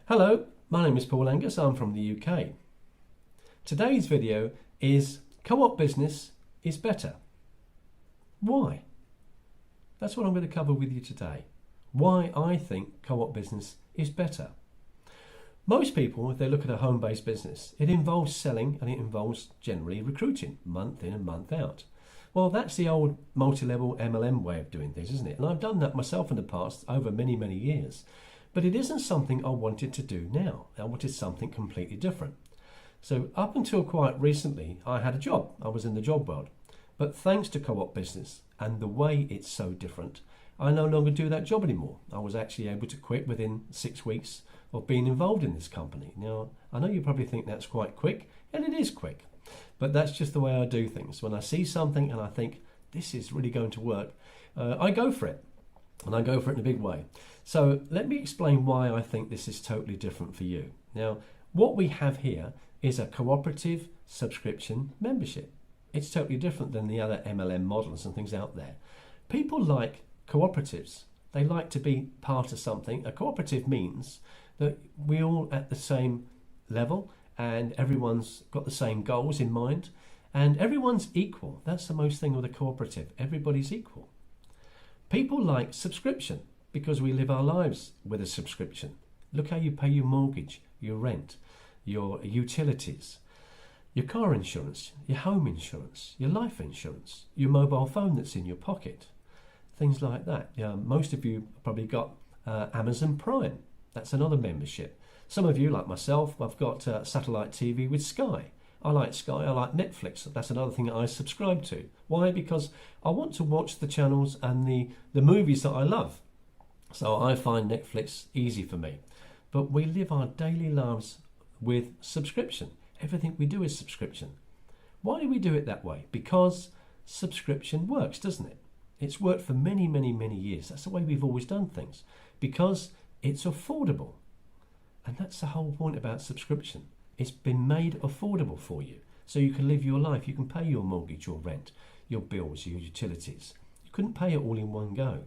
Hello, my name is Paul Angus, I'm from the UK. Today's video is co-op business is better. Why? That's what I'm going to cover with you today. Why I think co-op business is better. Most people, if they look at a home-based business, it involves selling and it involves generally recruiting, month in and month out. Well, that's the old multi-level MLM way of doing things, isn't it? And I've done that myself in the past over many, many years. But it isn't something I wanted to do now. I wanted something completely different. So up until quite recently, I had a job. I was in the job world. But thanks to co-op business and the way it's so different, I no longer do that job anymore. I was actually able to quit within 6 weeks of being involved in this company. Now, I know you probably think that's quite quick, and it is quick. But that's just the way I do things. When I see something and I think, this is really going to work, I go for it. And I go for it in a big way. So let me explain why I think this is totally different for you. Now, what we have here is a cooperative subscription membership. It's totally different than the other MLM models and things out there. People like cooperatives. They like to be part of something. A cooperative means that we're all at the same level and everyone's got the same goals in mind and everyone's equal. That's the most thing with a cooperative. Everybody's equal. People like subscription because we live our lives with a subscription. Look how you pay your mortgage, your rent, your utilities, your car insurance, your home insurance, your life insurance, your mobile phone that's in your pocket, things like that. Most of you probably got Amazon Prime. That's another membership. Some of you, like myself, I've got satellite TV with Sky. I like Sky, I like Netflix. That's another thing that I subscribe to. Why? Because I want to watch the channels and the movies that I love. So I find Netflix easy for me. But we live our daily lives with subscription. Everything we do is subscription. Why do we do it that way? Because subscription works, doesn't it? It's worked for many, many, many years. That's the way we've always done things. Because it's affordable. And that's the whole point about subscription. It's been made affordable for you. So you can live your life. You can pay your mortgage, your rent, your bills, your utilities. You couldn't pay it all in one go.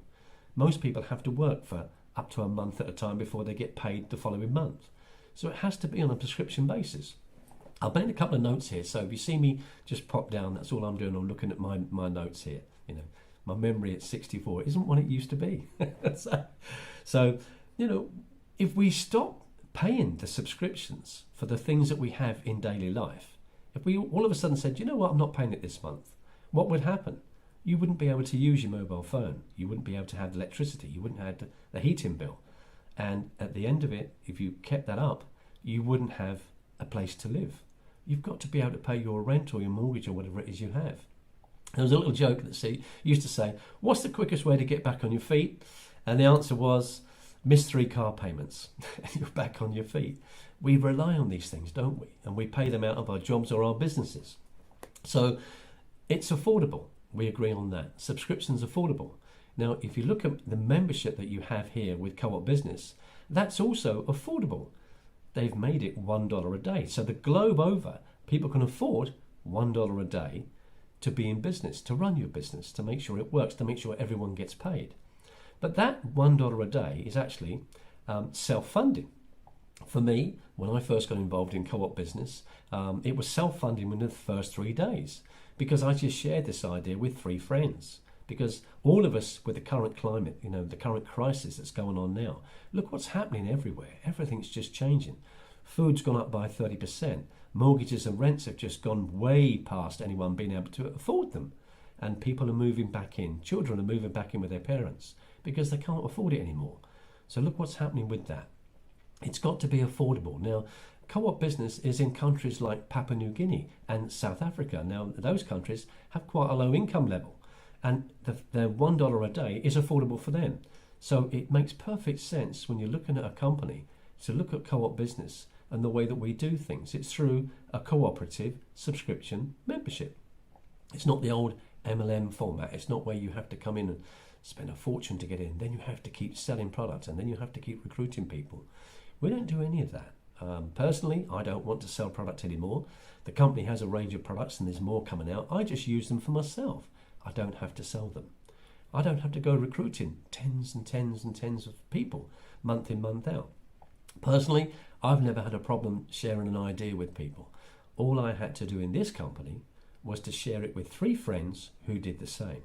Most people have to work for up to a month at a time before they get paid the following month. So it has to be on a prescription basis. I've made a couple of notes here. So if you see me just pop down, that's all I'm doing. I'm looking at my notes here. You know, my memory at 64 isn't what it used to be. so, you know, if we stop paying the subscriptions for the things that we have in daily life, if we all of a sudden said, you know what, I'm not paying it this month, what would happen? You wouldn't be able to use your mobile phone. You wouldn't be able to have electricity. You wouldn't have the heating bill. And at the end of it, if you kept that up, you wouldn't have a place to live. You've got to be able to pay your rent or your mortgage or whatever it is you have. There was a little joke that used to say, what's the quickest way to get back on your feet? And the answer was, miss 3 car payments and you're back on your feet. We rely on these things, don't we? And we pay them out of our jobs or our businesses. So it's affordable. We agree on that. Subscription's affordable. Now, if you look at the membership that you have here with Co-op Business, that's also affordable. They've made it $1 a day. So the globe over, people can afford $1 a day to be in business, to run your business, to make sure it works, to make sure everyone gets paid. But that $1 a day is actually self-funding. For me, when I first got involved in co-op business, it was self-funding within the first 3 days because I just shared this idea with 3 friends. Because all of us, with the current climate, you know, the current crisis that's going on now, look what's happening everywhere. Everything's just changing. Food's gone up by 30%. Mortgages and rents have just gone way past anyone being able to afford them. And people are moving back in. Children are moving back in with their parents because they can't afford it anymore. So look what's happening with that. It's got to be affordable. Now, co-op business is in countries like Papua New Guinea and South Africa. Now, those countries have quite a low income level and their $1 a day is affordable for them. So it makes perfect sense when you're looking at a company to look at co-op business and the way that we do things. It's through a cooperative subscription membership. It's not the old MLM format. It's not where you have to come in and spend a fortune to get in. Then you have to keep selling products and then you have to keep recruiting people. We don't do any of that. Personally, I don't want to sell product anymore. The company has a range of products and there's more coming out. I just use them for myself. I don't have to sell them. I don't have to go recruiting tens and tens and tens of people month in, month out. Personally, I've never had a problem sharing an idea with people. All I had to do in this company was to share it with 3 friends who did the same.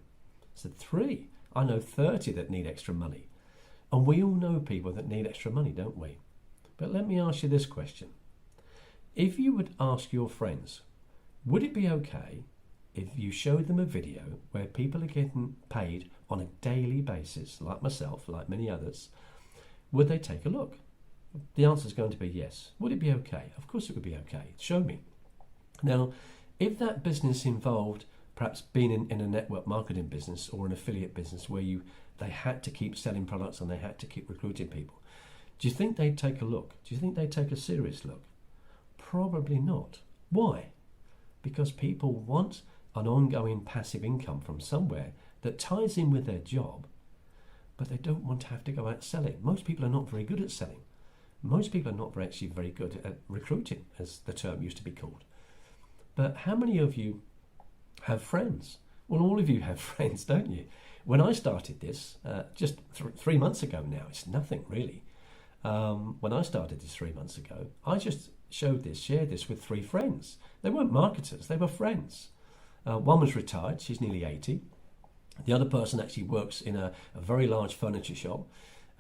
So 3. I know 30 that need extra money. And we all know people that need extra money, don't we? But let me ask you this question. If you would ask your friends, would it be okay if you showed them a video where people are getting paid on a daily basis, like myself, like many others, would they take a look? The answer is going to be yes. Would it be okay? Of course it would be okay. Show me. Now, if that business involved perhaps being in a network marketing business or an affiliate business where they had to keep selling products and they had to keep recruiting people, do you think they'd take a look? Do you think they'd take a serious look? Probably not. Why? Because people want an ongoing passive income from somewhere that ties in with their job, but they don't want to have to go out selling. Most people are not very good at selling. Most people are not actually very good at recruiting, as the term used to be called. But how many of you have friends? Well, all of you have friends, don't you? When I started this, just 3 months ago now, it's nothing really. When I started this 3 months ago, I just shared this with 3 friends. They weren't marketers, they were friends. One was retired, she's nearly 80. The other person actually works in a very large furniture shop.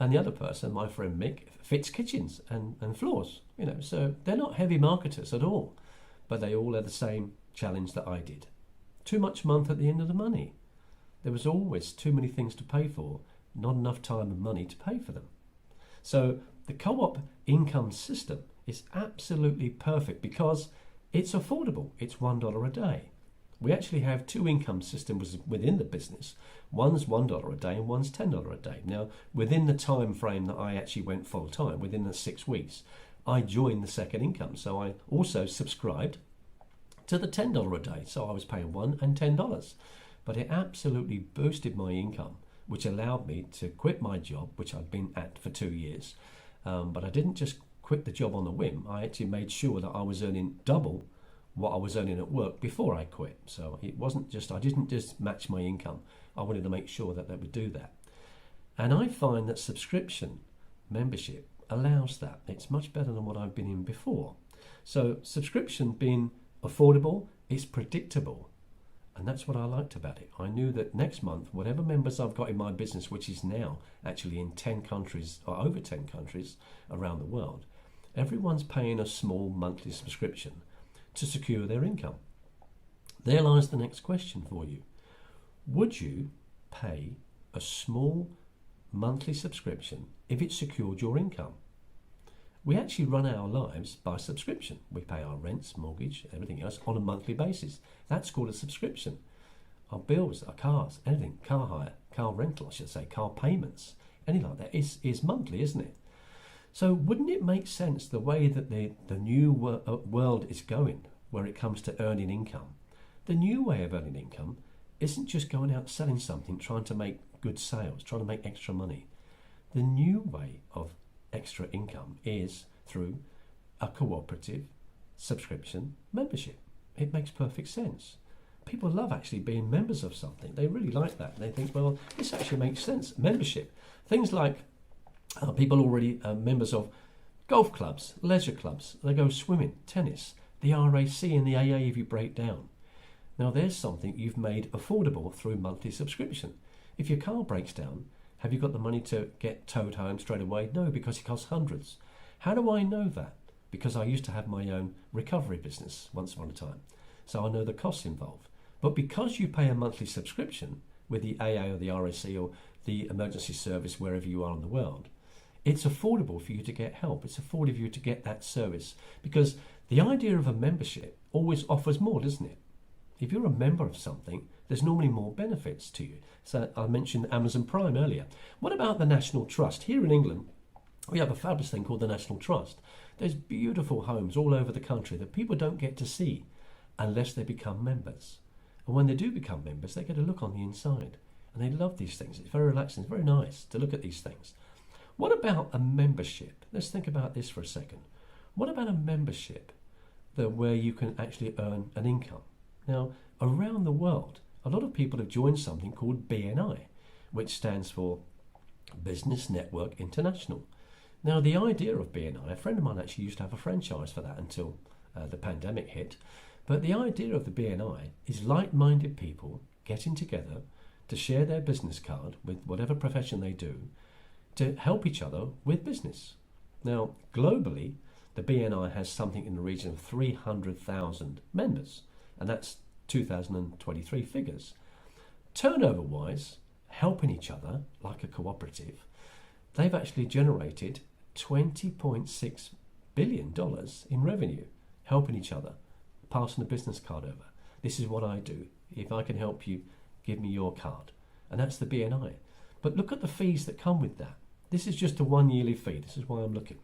And the other person, my friend Mick, fits kitchens and floors. So they're not heavy marketers at all. But they all had the same challenge that I did. Too much month at the end of the money. There was always too many things to pay for, not enough time and money to pay for them. So the co-op income system is absolutely perfect because it's affordable. It's $1 a day. We actually have 2 income systems within the business. One's $1 a day and one's $10 a day. Now, within the time frame that I actually went full time, within the 6 weeks, I joined the second income. So I also subscribed to the $10 a day. So I was paying $1 and $10. But it absolutely boosted my income, which allowed me to quit my job, which I'd been at for 2 years. But I didn't just quit the job on a whim. I actually made sure that I was earning double what I was earning at work before I quit. So it wasn't just, I didn't just match my income. I wanted to make sure that they would do that. And I find that subscription membership allows that. It's much better than what I've been in before. So subscription being affordable, it's predictable. And that's what I liked about it. I knew that next month, whatever members I've got in my business, which is now actually in 10 countries or over 10 countries around the world, everyone's paying a small monthly subscription to secure their income. There lies the next question for you. Would you pay a small monthly subscription if it secured your income? We actually run our lives by subscription. We pay our rents, mortgage, everything else on a monthly basis. That's called a subscription. Our bills, our cars, anything, car hire, car rental, I should say, car payments, anything like that is monthly, isn't it? So wouldn't it make sense the way that the new world is going, where it comes to earning income? The new way of earning income isn't just going out selling something, trying to make good sales, trying to make extra money. The new way of extra income is through a cooperative subscription membership. It makes perfect sense. People love actually being members of something. They really like that. They think, well, this actually makes sense. Membership. Things like people already are members of golf clubs, leisure clubs. They go swimming, tennis, the RAC and the AA if you break down. Now there's something you've made affordable through monthly subscription. If your car breaks down, have you got the money to get towed home straight away? No, because it costs hundreds. How do I know that? Because I used to have my own recovery business once upon a time. So I know the costs involved. But because you pay a monthly subscription with the AA or the RAC or the emergency service wherever you are in the world, it's affordable for you to get help. It's affordable for you to get that service. Because the idea of a membership always offers more, doesn't it? If you're a member of something, there's normally more benefits to you. So I mentioned Amazon Prime earlier. What about the National Trust? Here in England, we have a fabulous thing called the National Trust. There's beautiful homes all over the country that people don't get to see unless they become members. And when they do become members, they get a look on the inside. And they love these things. It's very relaxing. It's very nice to look at these things. What about a membership? Let's think about this for a second. What about a membership where you can actually earn an income? Now, around the world, a lot of people have joined something called BNI, which stands for Business Network International. Now, the idea of BNI, a friend of mine actually used to have a franchise for that until the pandemic hit. But the idea of the BNI is like-minded people getting together to share their business card with whatever profession they do to help each other with business. Now, globally, the BNI has something in the region of 300,000 members, and that's 2023 figures. Turnover-wise, helping each other, like a cooperative, they've actually generated $20.6 billion in revenue, helping each other, passing a business card over. This is what I do. If I can help you, give me your card. And that's the BNI. But look at the fees that come with that. This is just a one-yearly fee. This is why I'm looking.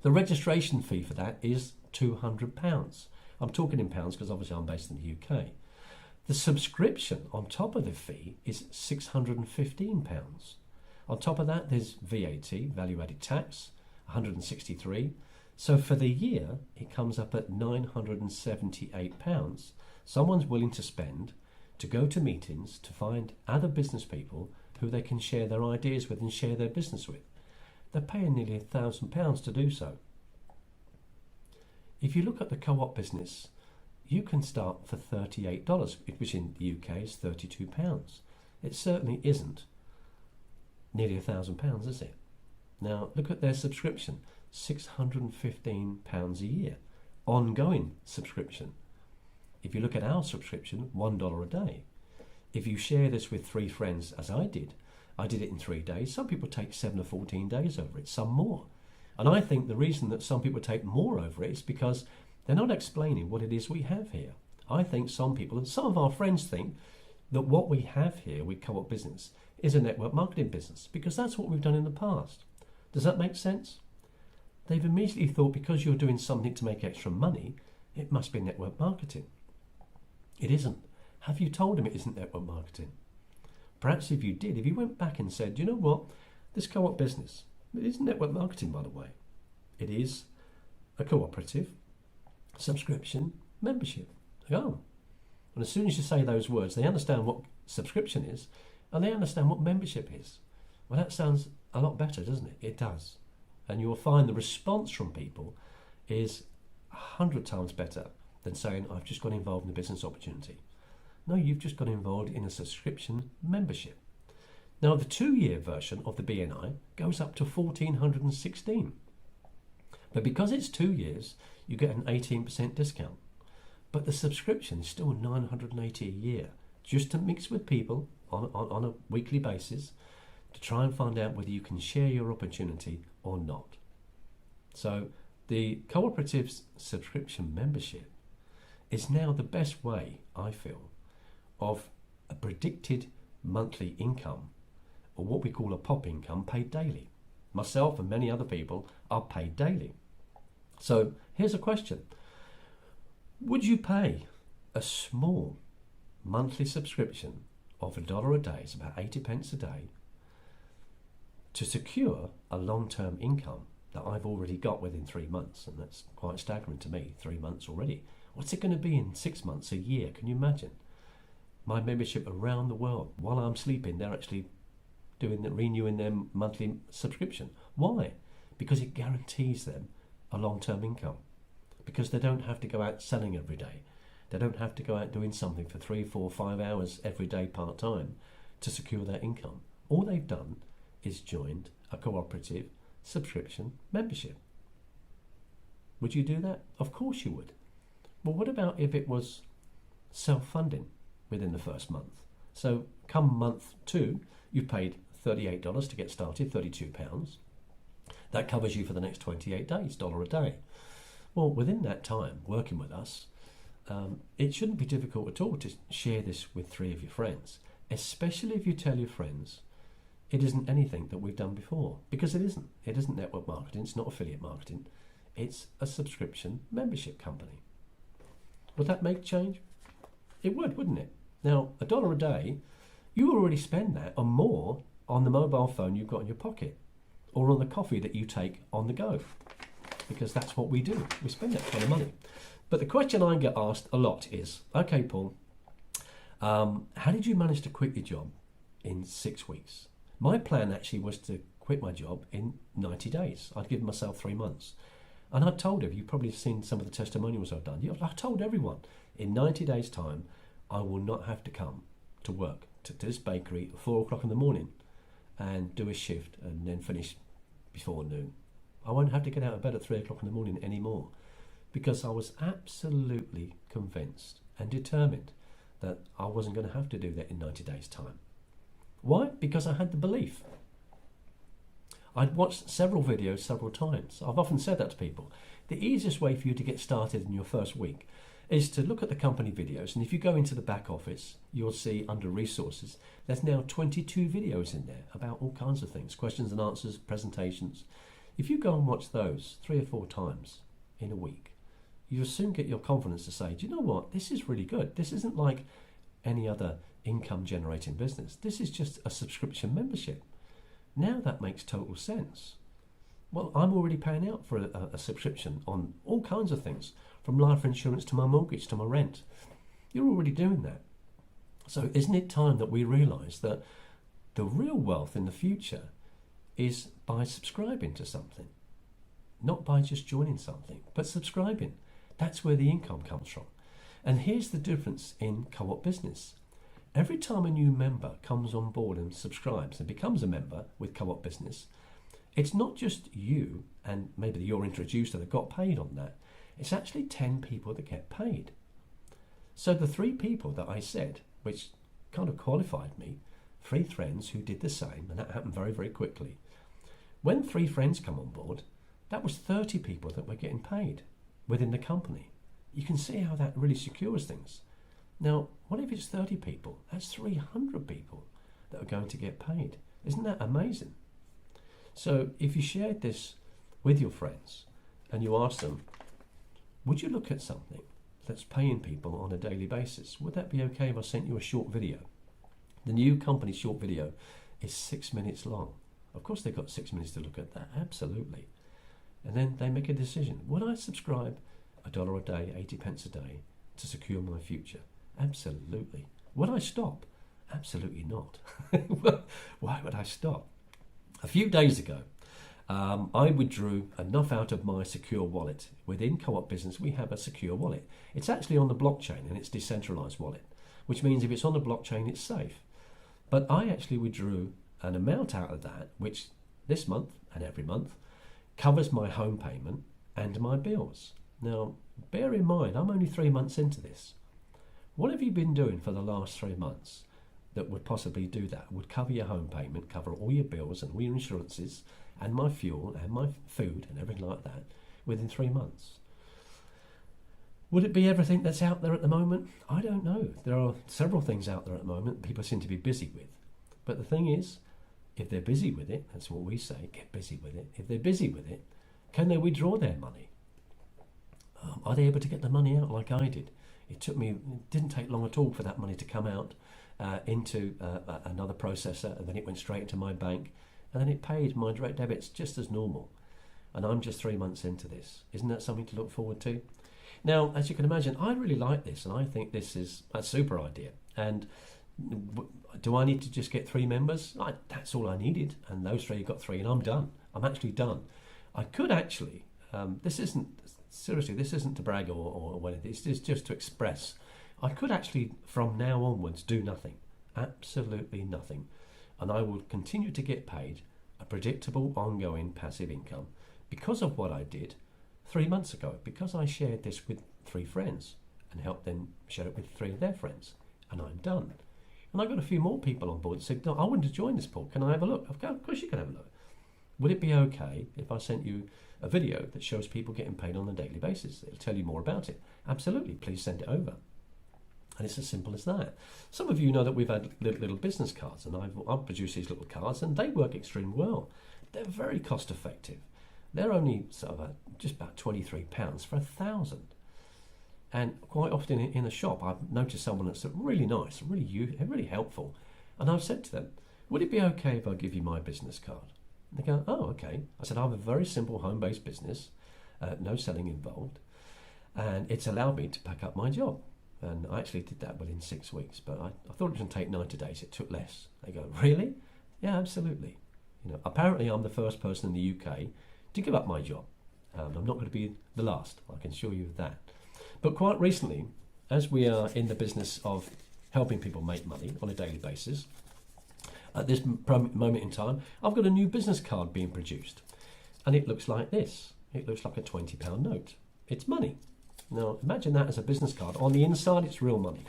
The registration fee for that is £200. I'm talking in pounds because obviously I'm based in the UK. The subscription on top of the fee is £615. On top of that, there's VAT, value-added tax, £163. So for the year, it comes up at £978. Someone's willing to spend to go to meetings to find other business people who they can share their ideas with and share their business with. They're paying nearly £1,000 to do so. If you look at the co-op business, you can start for $38, which in the UK is £32. It certainly isn't nearly £1,000, is it? Now look at their subscription, £615 a year, ongoing subscription. If you look at our subscription, $1 a day. If you share this with 3 friends, as I did it in 3 days. Some people take 7 or 14 days over it, some more. And I think the reason that some people take more over it is because they're not explaining what it is we have here. I think some people, and some of our friends think, that what we have here with Co-op Business is a network marketing business, because that's what we've done in the past. Does that make sense? They've immediately thought because you're doing something to make extra money, it must be network marketing. It isn't. Have you told them it isn't network marketing? Perhaps if you did, if you went back and said, you know what, this co-op business, it isn't network marketing, by the way. It is a cooperative subscription membership. Oh. And as soon as you say those words, they understand what subscription is and they understand what membership is. Well, that sounds a lot better, doesn't it? It does. And you'll find the response from people is 100 times better than saying, I've just got involved in a business opportunity. No, you've just got involved in a subscription membership. Now, the 2-year version of the BNI goes up to $1,416. But because it's 2 years, you get an 18% discount. But the subscription is still $980 a year, just to mix with people on a weekly basis to try and find out whether you can share your opportunity or not. So the cooperative's subscription membership is now the best way, I feel, of a predicted monthly income, or what we call a pop income, paid daily. Myself and many other people are paid daily. So here's a question. Would you pay a small monthly subscription of $1 a day, it's about 80 pence a day, to secure a long-term income that I've already got within 3 months? And that's quite staggering to me, 3 months already. What's it going to be in 6 months, a year? Can you imagine? My membership around the world, while I'm sleeping, they're actually renewing their monthly subscription. Why? Because it guarantees them a long-term income. Because they don't have to go out selling every day. They don't have to go out doing something for 3, 4, 5 hours every day part-time to secure their income. All they've done is joined a cooperative subscription membership. Would you do that? Of course you would. Well, what about if it was self-funding within the first month? So come month 2, you've paid $38 to get started, £32. That covers you for the next 28 days, $1 a day. Well, within that time, working with us, it shouldn't be difficult at all to share this with 3 of your friends, especially if you tell your friends it isn't anything that we've done before, because it isn't. It isn't network marketing, it's not affiliate marketing, it's a subscription membership company. Would that make change? It would, wouldn't it? Now, $1 a day, you already spend that or more on the mobile phone you've got in your pocket, or on the coffee that you take on the go, because that's what we do. We spend that kind of money. But the question I get asked a lot is, okay, Paul, how did you manage to quit your job in 6 weeks? My plan actually was to quit my job in 90 days. I'd given myself 3 months. And I told him, you've probably seen some of the testimonials I've done. I told everyone, in 90 days' time, I will not have to come to work to this bakery at 4 o'clock in the morning and do a shift and then finish before noon. I won't have to get out of bed at 3 o'clock in the morning anymore, because I was absolutely convinced and determined that I wasn't going to have to do that in 90 days' time. Why? Because I had the belief. I'd watched several videos several times. I've often said that to people. The easiest way for you to get started in your first week is to look at the company videos, and if you go into the back office, you'll see under resources, there's now 22 videos in there about all kinds of things, questions and answers, presentations. If you go and watch those 3 or 4 times in a week, you'll soon get your confidence to say, do you know what, this is really good. This isn't like any other income generating business. This is just a subscription membership. Now that makes total sense. Well, I'm already paying out for a subscription on all kinds of things, from life insurance to my mortgage to my rent. You're already doing that. So isn't it time that we realise that the real wealth in the future is by subscribing to something? Not by just joining something, but subscribing. That's where the income comes from. And here's the difference in co-op business. Every time a new member comes on board and subscribes and becomes a member with co-op business, it's not just you and maybe you're introduced and got paid on that. It's actually 10 people that get paid. So the 3 people that I said, which kind of qualified me, 3 friends who did the same, and that happened very, very quickly. When 3 friends come on board, that was 30 people that were getting paid within the company. You can see how that really secures things. Now, what if it's 30 people? That's 300 people that are going to get paid. Isn't that amazing? So if you shared this with your friends and you asked them, would you look at something that's paying people on a daily basis? Would that be okay if I sent you a short video? The new company short video is 6 minutes long. Of course they've got 6 minutes to look at that, absolutely. And then they make a decision. Would I subscribe $1 a day, 80 pence a day to secure my future? Absolutely. Would I stop? Absolutely not. Why would I stop? A few days ago, I withdrew enough out of my secure wallet. Within Co-op Business, we have a secure wallet. It's actually on the blockchain and it's decentralized wallet, which means if it's on the blockchain, it's safe. But I actually withdrew an amount out of that, which this month and every month covers my home payment and my bills. Now, bear in mind, I'm only 3 months into this. What have you been doing for the last 3 months that would possibly do that? Would cover your home payment, cover all your bills and all your insurances and my fuel and my food and everything like that within 3 months. Would it be everything that's out there at the moment? I don't know. There are several things out there at the moment people seem to be busy with. But the thing is, if they're busy with it, that's what we say, get busy with it. If they're busy with it, can they withdraw their money? Are they able to get the money out like I did? It didn't take long at all for that money to come out into another processor, and then it went straight into my bank, and then it paid my direct debits just as normal. And I'm just 3 months into this. Isn't that something to look forward to? Now, as you can imagine, I really like this, and I think this is a super idea. And do I need to just get 3 members? That's all I needed, and those 3 got 3, and I'm done. I'm actually done. I could actually, this isn't to brag or whatever, it's just to express. I could actually, from now onwards, do nothing, absolutely nothing, and I will continue to get paid a predictable, ongoing passive income because of what I did 3 months ago, because I shared this with 3 friends and helped them share it with 3 of their friends, and I'm done. And I got a few more people on board that said, no, I want to join this, Paul. Can I have a look? Of course you can have a look. Would it be okay if I sent you a video that shows people getting paid on a daily basis? It'll tell you more about it. Absolutely, please send it over. And it's as simple as that. Some of you know that we've had little business cards, and I've produced these little cards, and they work extremely well. They're very cost effective. They're only sort of just about £23 for 1,000. And quite often in a shop, I've noticed someone that's really nice, really helpful. And I've said to them, would it be okay if I give you my business card? And they go, oh, okay. I said, I have a very simple home-based business, no selling involved, and it's allowed me to pack up my job. And I actually did that within 6 weeks, but I thought it was going to take 90 days. It took less. They go, really? Yeah, absolutely. Apparently I'm the first person in the UK to give up my job. I'm not going to be the last, I can assure you of that. But quite recently, as we are in the business of helping people make money on a daily basis, at this moment in time, I've got a new business card being produced. And it looks like this. It looks like a £20 note. It's money. Now, imagine that as a business card. On the inside, it's real money.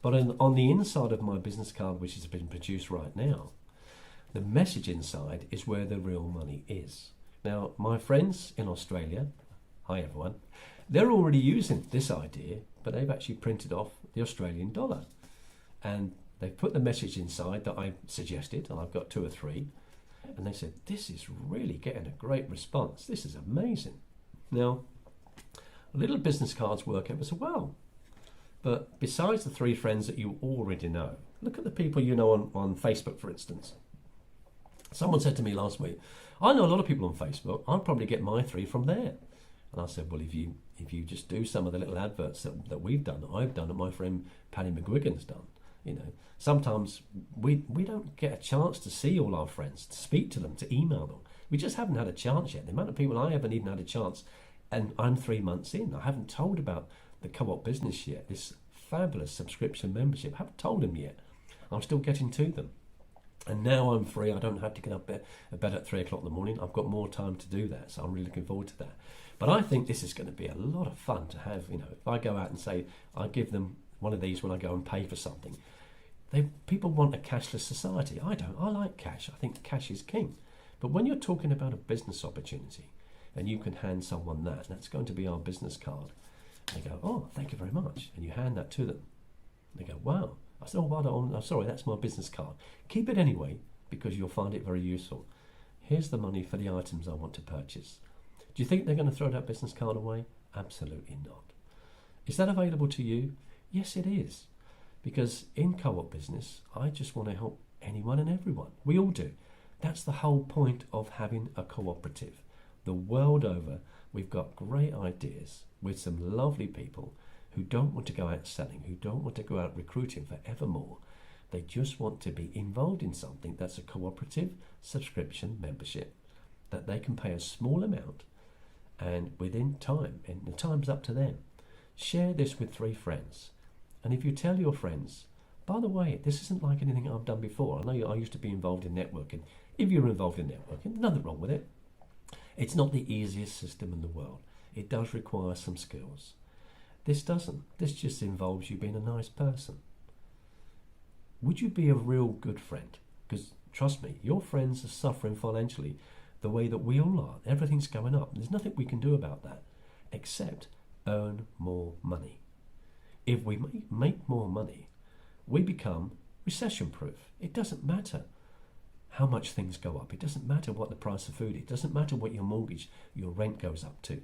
But on the inside of my business card, which has been produced right now, the message inside is where the real money is. Now, my friends in Australia, hi everyone, they're already using this idea, but they've actually printed off the Australian dollar. And they've put the message inside that I suggested, and I've got 2 or 3. And they said, this is really getting a great response. This is amazing. Now, little business cards work ever so well. But besides the 3 friends that you already know, look at the people you know on Facebook, for instance. Someone said to me last week, I know a lot of people on Facebook. I'll probably get my 3 from there. And I said, well, if you just do some of the little adverts that we've done, that I've done, that my friend Paddy McGuigan's done, sometimes we don't get a chance to see all our friends, to speak to them, to email them. We just haven't had a chance yet. The amount of people I haven't even had a chance, and I'm 3 months in. I haven't told about the Co-op Business yet, this fabulous subscription membership. I haven't told them yet. I'm still getting to them. And now I'm free. I don't have to get up bed at 3 o'clock in the morning. I've got more time to do that, so I'm really looking forward to that. But I think this is going to be a lot of fun to have. If I go out and say I give them one of these when I go and pay for something, people want a cashless society. I don't. I like cash. I think cash is king. But when you're talking about a business opportunity, and you can hand someone that's going to be our business card. They go, oh, thank you very much, and you hand that to them. They go, wow. I said, oh, I'm sorry, that's my business card. Keep it anyway, because you'll find it very useful. Here's the money for the items I want to purchase. Do you think they're going to throw that business card away? Absolutely not. Is that available to you? Yes, it is. Because in Co-op Business, I just want to help anyone and everyone. We all do. That's the whole point of having a cooperative. The world over, we've got great ideas with some lovely people who don't want to go out selling, who don't want to go out recruiting forevermore. They just want to be involved in something that's a cooperative subscription membership that they can pay a small amount, and within time, and the time's up to them, share this with 3 friends. And if you tell your friends, by the way, this isn't like anything I've done before. I know I used to be involved in networking. If you're involved in networking, nothing wrong with it. It's not the easiest system in the world. It does require some skills. This doesn't. This just involves you being a nice person. Would you be a real good friend? Because trust me, your friends are suffering financially the way that we all are. Everything's going up. There's nothing we can do about that except earn more money. If we make more money, we become recession-proof. It doesn't matter how much things go up. It doesn't matter what the price of food is. It doesn't matter what your mortgage, your rent goes up to.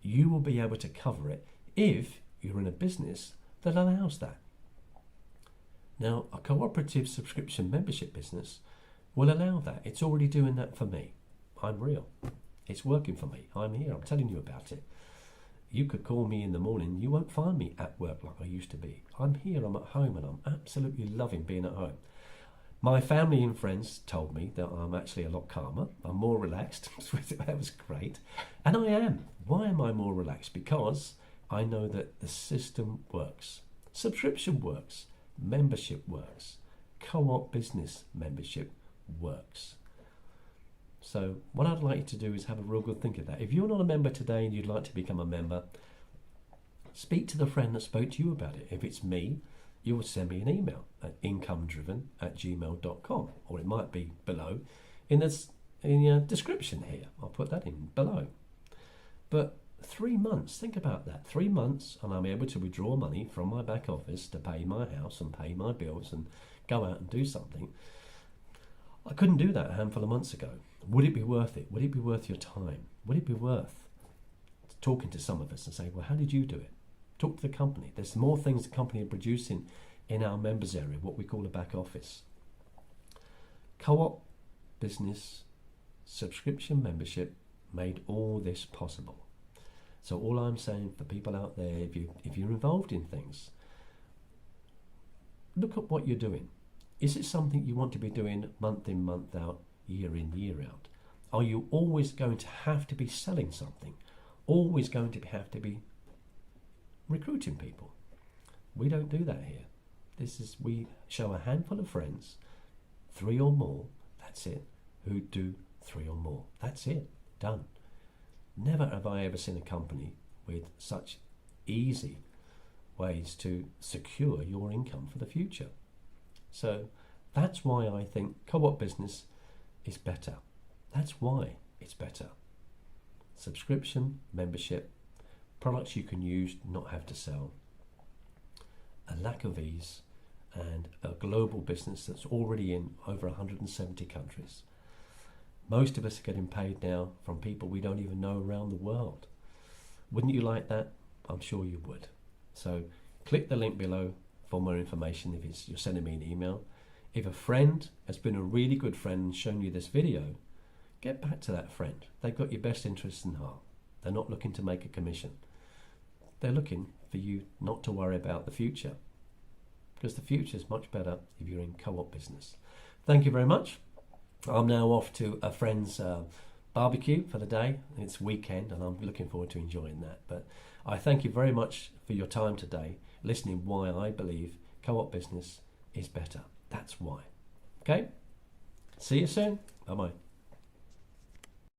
You will be able to cover it if you're in a business that allows that. Now, a cooperative subscription membership business will allow that. It's already doing that for me. I'm real. It's working for me. I'm here. I'm telling you about it. You could call me in the morning. You won't find me at work like I used to be. I'm here. I'm at home, and I'm absolutely loving being at home. My family and friends told me that I'm actually a lot calmer. I'm more relaxed. That was great. And I am. Why am I more relaxed? Because I know that the system works. Subscription works. Membership works. Co-op business membership works. So what I'd like you to do is have a real good think of that. If you're not a member today and you'd like to become a member, speak to the friend that spoke to you about it. If it's me, you will send me an email at incomedriven@gmail.com, or it might be below in the description here. I'll put that in below. But 3 months, think about that. 3 months, and I'm able to withdraw money from my back office to pay my house and pay my bills and go out and do something. I couldn't do that a handful of months ago. Would it be worth it? Would it be worth your time? Would it be worth talking to some of us and say, well, how did you do it? Talk to the company. There's more things the company are producing in our members area, what we call a back office. Co-op business subscription membership made all this possible. So all I'm saying for people out there, if you're involved in things, look at what you're doing. Is it something you want to be doing month in, month out year in, year out? Are you always going to have to be selling something? Always going to have to be recruiting people? We don't do that here. We show a handful of friends, 3 or more, that's it, who do 3 or more. That's it, done. Never have I ever seen a company with such easy ways to secure your income for the future. So that's why I think co-op business is better. That's why it's better. Subscription, membership, products you can use, not have to sell, a lack of ease, and a global business that's already in over 170 countries. Most of us are getting paid now from people we don't even know around the world. Wouldn't you like that? I'm sure you would. So click the link below for more information if you're sending me an email. If a friend has been a really good friend and shown you this video, get back to that friend. They've got your best interests in heart. They're not looking to make a commission. They're looking for you not to worry about the future, because the future is much better if you're in co-op business. Thank you very much. I'm now off to a friend's barbecue for the day. It's weekend and I'm looking forward to enjoying that. But I thank you very much for your time today, listening why I believe co-op business is better. That's why. Okay? See you soon. Bye-bye.